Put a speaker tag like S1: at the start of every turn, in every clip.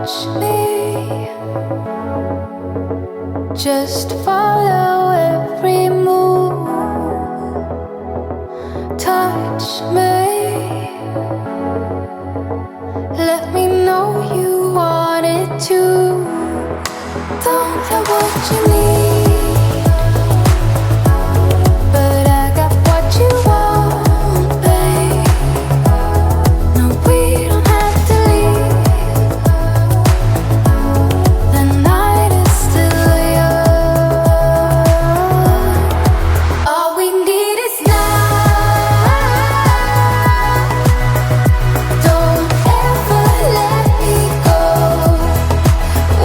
S1: touch me, just follow every move. Touch me, let me know you want it too. Don't have what you need, but I got what you want, babe. No, we don't have to leave. The night is still young. All we need is now. Don't ever let me go.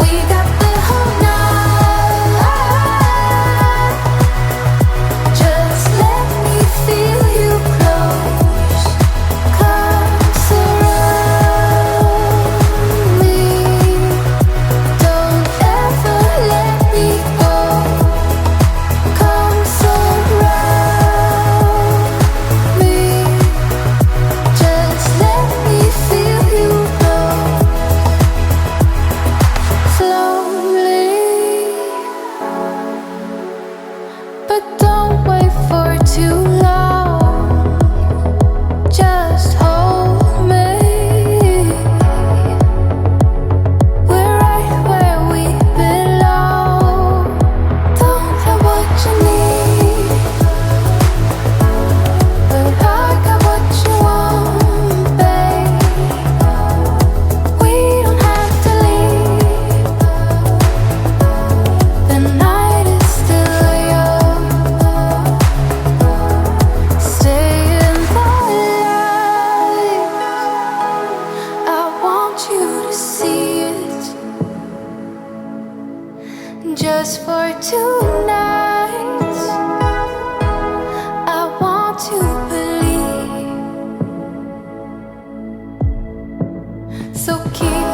S1: We got the whole night. Just let me feel you close. Come surround me. Don't ever let me go. Come surround me. Just let me feel you close. Slowly, but don't wait for too long. Just hold me. We're right where we belong. Don't have what you need, but I got what you want, babe. We don't have to leave. The night is still young. Stay in the light. I want you to see it. Just for tonight, I want to believe. So keep